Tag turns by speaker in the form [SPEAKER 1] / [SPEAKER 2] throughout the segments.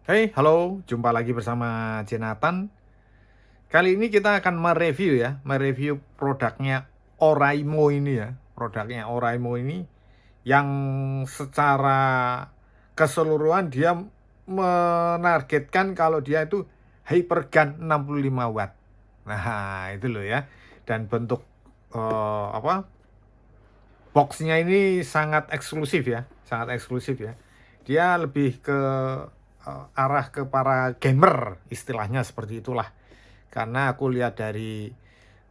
[SPEAKER 1] Hey, halo, jumpa lagi bersama Jonathan. Kali ini kita akan mereview produknya Oraimo ini ya. Produknya Oraimo ini yang secara keseluruhan dia menargetkan kalau dia itu Hypergun 65 watt. Nah, itu loh ya. Dan bentuk boxnya ini sangat eksklusif ya, sangat eksklusif ya. Dia lebih ke arah ke para gamer, istilahnya seperti itulah. Karena aku lihat dari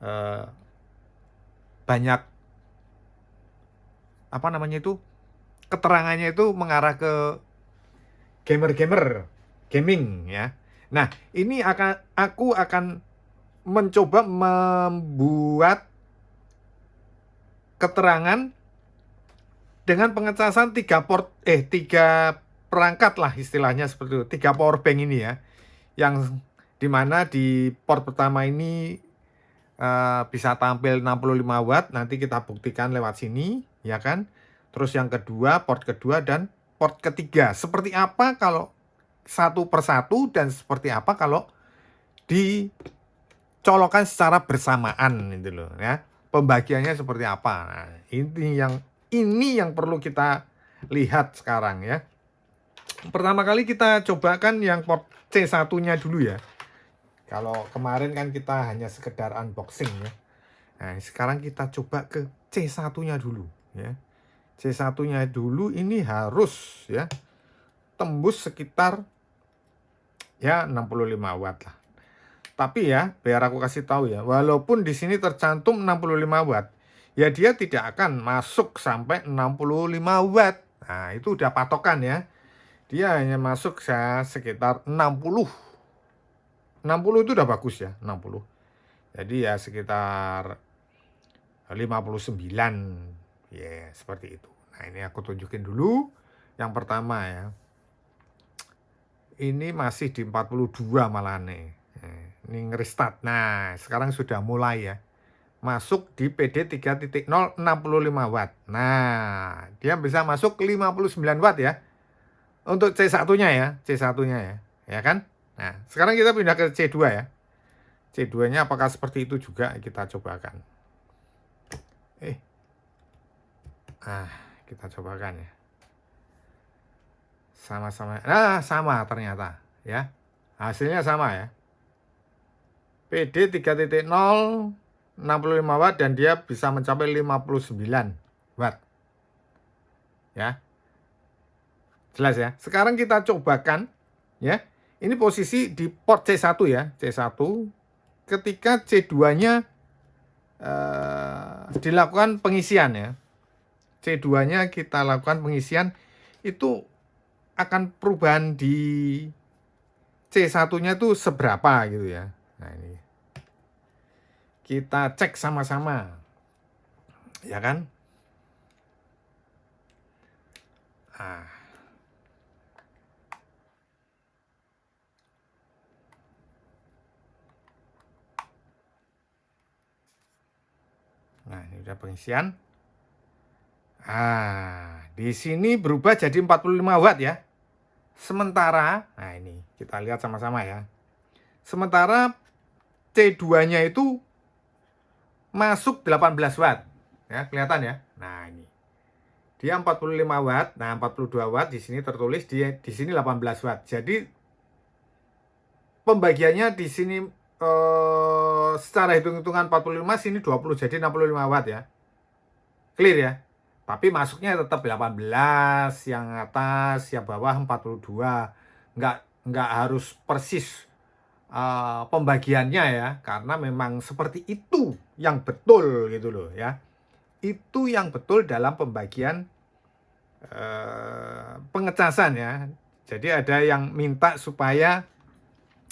[SPEAKER 1] uh, banyak apa namanya itu keterangannya itu mengarah ke gamer-gamer, gaming ya. Nah, ini aku akan mencoba membuat keterangan dengan pengecasan tiga perangkat lah istilahnya seperti itu, tiga power bank ini ya, yang dimana di port pertama ini bisa tampil 65 watt, nanti kita buktikan lewat sini ya kan. Terus yang kedua, port kedua dan port ketiga seperti apa kalau satu persatu, dan seperti apa kalau dicolokkan secara bersamaan itu loh ya, pembagiannya seperti apa. Nah, ini yang perlu kita lihat sekarang ya. Pertama kali kita cobakan yang port C1-nya dulu ya. Kalau kemarin kan kita hanya sekedar unboxing ya. Nah, sekarang kita coba ke C1-nya dulu ya. C1-nya dulu ini harus ya tembus sekitar ya 65 watt lah. Tapi ya, biar aku kasih tahu ya, walaupun di sini tercantum 65 watt, ya dia tidak akan masuk sampai 65 watt. Nah, itu udah patokan ya. Dia hanya masuk sekitar 60. 60 itu udah bagus ya, 60. Jadi ya sekitar 59. Ya, seperti itu. Nah, ini aku tunjukin dulu. Yang pertama ya. Ini masih di 42 malah nih. Ini ngerestart. Nah, sekarang sudah mulai ya. Masuk di PD 3.0 65 watt. Nah, dia bisa masuk 59 watt ya. Untuk C1-nya ya, C1-nya ya. Ya kan? Nah, sekarang kita pindah ke C2 ya. C2-nya apakah seperti itu juga, kita cobakan. Ah, kita cobakan ya. Sama-sama. Nah, sama ternyata ya. Hasilnya sama ya. PD 3.0 65 watt dan dia bisa mencapai 59 watt. Ya. Jelas ya. Sekarang kita cobakan ya. Ini posisi di port C1 ya, C1. Ketika C2-nya dilakukan pengisian ya. C2-nya kita lakukan pengisian, itu akan perubahan di C1-nya itu seberapa gitu ya. Nah, ini kita cek sama-sama. Ya kan? Ah. Nah, ini udah pengisian. Di sini berubah jadi 45 watt ya. Sementara, nah ini kita lihat sama-sama ya. Sementara C2-nya itu masuk 18 watt. Ya, kelihatan ya. Nah, ini. Dia 45 watt. Nah, 42 watt di sini tertulis, di sini 18 watt. Jadi pembagiannya di sini secara hitung-hitungan 45, sini 20, jadi 65 watt ya. Clear ya. Tapi masuknya tetap 18, yang atas, yang bawah 42. Nggak harus persis pembagiannya ya, karena memang seperti itu yang betul gitu loh ya. Itu yang betul dalam pembagian pengecasan ya. Jadi ada yang minta supaya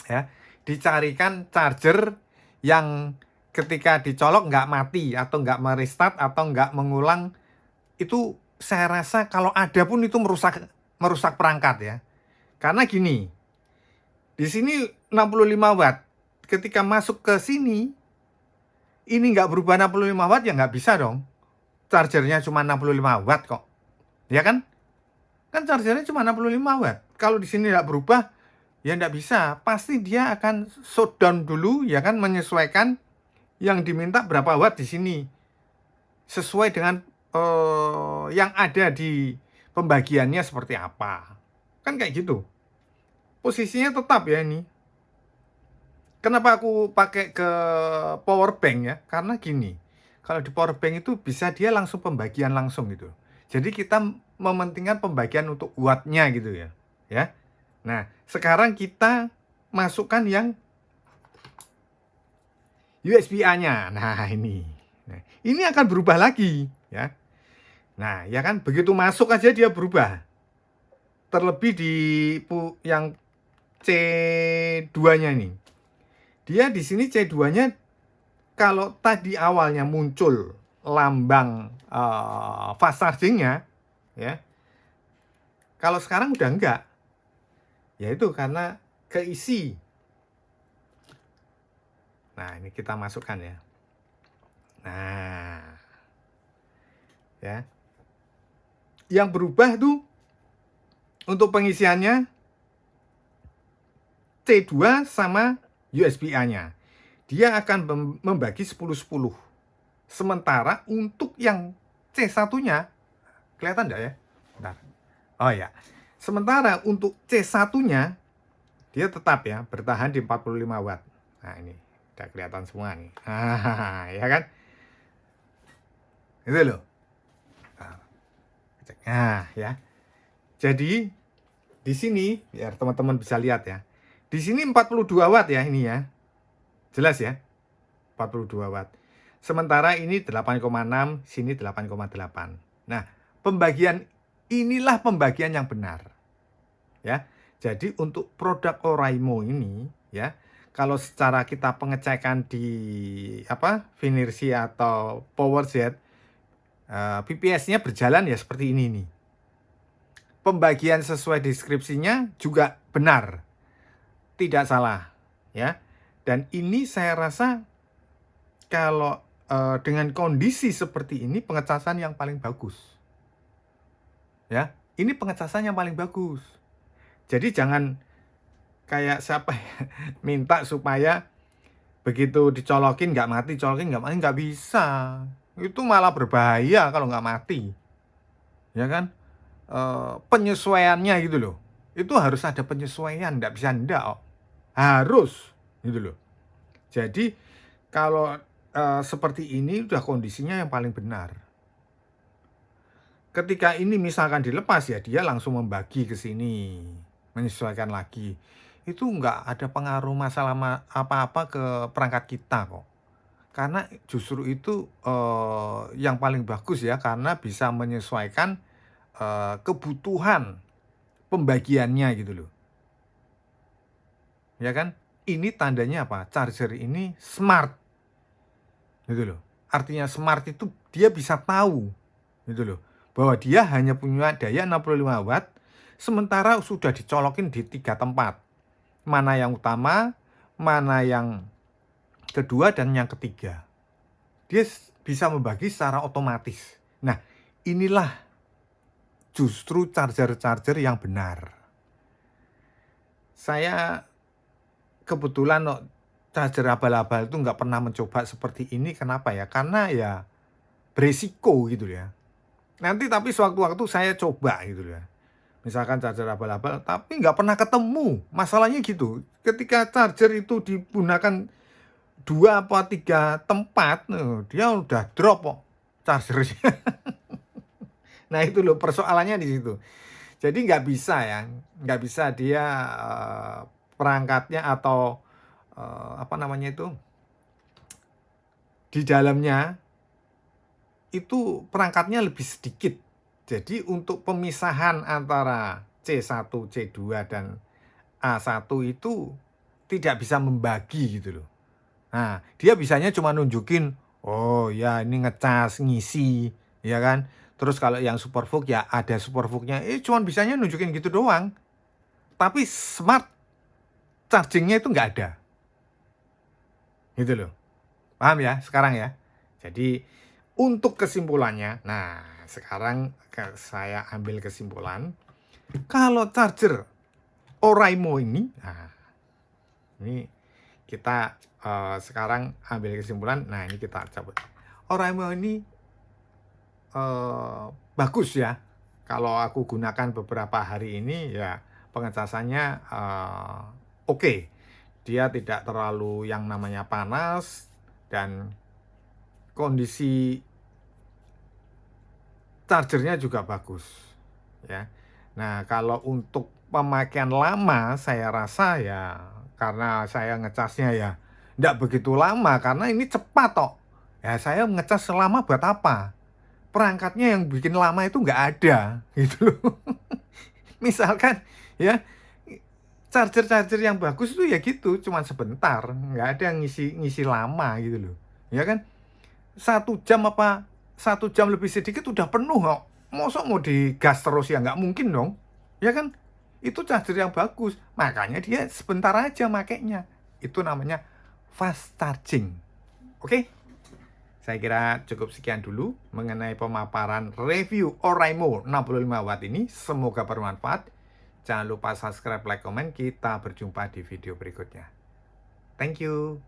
[SPEAKER 1] ya dicarikan charger yang ketika dicolok nggak mati atau nggak merestart atau nggak mengulang. Itu saya rasa kalau ada pun itu merusak perangkat ya. Karena gini, di sini 65 watt. Ketika masuk ke sini, ini nggak berubah 65 watt ya nggak bisa dong. Chargernya cuma 65 watt kok. Ya kan? Kan chargernya cuma 65 watt. Kalau di sini nggak berubah, Ya nggak bisa, pasti dia akan shutdown dulu, ya kan, menyesuaikan yang diminta berapa watt di sini. Sesuai dengan yang ada di pembagiannya seperti apa. Kan kayak gitu. Posisinya tetap ya ini. Kenapa aku pakai ke power bank ya? Karena gini, kalau di power bank itu bisa dia langsung pembagian langsung gitu. Jadi kita mementingkan pembagian untuk wattnya gitu ya. Ya. Nah, sekarang kita masukkan yang USB-A-nya. Nah, ini. Nah, ini akan berubah lagi ya. Nah, ya kan begitu masuk aja dia berubah. Terlebih di yang C2-nya ini. Dia di sini C2-nya kalau tadi awalnya muncul lambang fast charging-nya ya. Kalau sekarang udah enggak. Yaitu karena keisi. Nah, ini kita masukkan ya. Nah. Ya. Yang berubah tuh untuk pengisiannya C2 sama USB-A-nya. Dia akan membagi 10-10. Sementara untuk yang C1-nya, kelihatan enggak ya? Bentar. Oh ya. Sementara untuk C1-nya, dia tetap ya, bertahan di 45 watt. Nah ini, udah kelihatan semua nih. Ya kan? Itu loh. Nah ya. Jadi, di sini, biar teman-teman bisa lihat ya. Di sini 42 watt ya ini ya. Jelas ya? 42 watt. Sementara ini 8,6, sini 8,8. Nah, inilah pembagian yang benar. Ya. Jadi untuk produk Oraimo ini ya, kalau secara kita pengecekan di Finersi atau PowerZ, PPS-nya berjalan ya seperti ini nih. Pembagian sesuai deskripsinya juga benar. Tidak salah ya. Dan ini saya rasa kalau dengan kondisi seperti ini pengecasan yang paling bagus. Ya, ini pengecasan yang paling bagus. Jadi jangan kayak siapa ya, minta supaya begitu dicolokin nggak mati, nggak bisa. Itu malah berbahaya kalau nggak mati. Ya kan? Penyesuaiannya gitu loh. Itu harus ada penyesuaian, nggak bisa ndak. Harus gitu loh. Jadi kalau seperti ini udah kondisinya yang paling benar. Ketika ini misalkan dilepas ya dia langsung membagi ke sini, menyesuaikan lagi. Itu nggak ada pengaruh masalah apa-apa ke perangkat kita kok. Karena justru itu yang paling bagus ya, karena bisa menyesuaikan kebutuhan pembagiannya gitu loh. Ya kan? Ini tandanya apa? Charger ini smart. Gitu loh. Artinya smart itu dia bisa tahu gitu loh, bahwa dia hanya punya daya 65 watt sementara sudah dicolokin di 3 tempat. Mana yang utama, mana yang kedua, dan yang ketiga. Dia bisa membagi secara otomatis. Nah, inilah justru charger-charger yang benar. Saya kebetulan charger abal-abal itu nggak pernah mencoba seperti ini. Kenapa ya? Karena ya beresiko gitu ya. Nanti tapi sewaktu-waktu saya coba gitu ya. Misalkan charger abal-abal, tapi nggak pernah ketemu. Masalahnya gitu. Ketika charger itu digunakan 2 atau 3 tempat, dia udah drop kok chargernya. Nah itu loh persoalannya di situ. Jadi nggak bisa ya, nggak bisa dia perangkatnya atau di dalamnya itu perangkatnya lebih sedikit. Jadi untuk pemisahan antara C1, C2 dan A1 itu tidak bisa membagi gitu loh. Nah, dia bisanya cuma nunjukin, oh ya ini ngecas, ngisi, ya kan. Terus kalau yang Superfook ya ada Superfooknya, cuma bisanya nunjukin gitu doang. Tapi smart chargingnya itu nggak ada. Gitu loh. Paham ya sekarang ya? Jadi untuk kesimpulannya, nah sekarang saya ambil kesimpulan. Kalau charger Oraimo ini, nah, ini kita sekarang ambil kesimpulan. Nah, ini kita cabut. Oraimo ini bagus ya. Kalau aku gunakan beberapa hari ini ya, pengecasannya oke. Dia tidak terlalu yang namanya panas, dan kondisi chargernya juga bagus ya. Nah, kalau untuk pemakaian lama saya rasa ya, karena saya ngecasnya ya nggak begitu lama karena ini cepat toh. Ya saya ngecas selama buat apa? Perangkatnya yang bikin lama itu nggak ada gitu loh. Misalkan ya, charger-charger yang bagus itu ya gitu, cuman sebentar, nggak ada yang ngisi lama gitu loh. Ya kan? 1 jam apa 1 jam lebih sedikit udah penuh kok. Mosok mau digas terus ya nggak mungkin dong. Ya kan? Itu charger yang bagus. Makanya dia sebentar aja makainya. Itu namanya fast charging. Oke? Saya kira cukup sekian dulu mengenai pemaparan review Oraimo 65 watt ini. Semoga bermanfaat. Jangan lupa subscribe, like, komen. Kita berjumpa di video berikutnya. Thank you.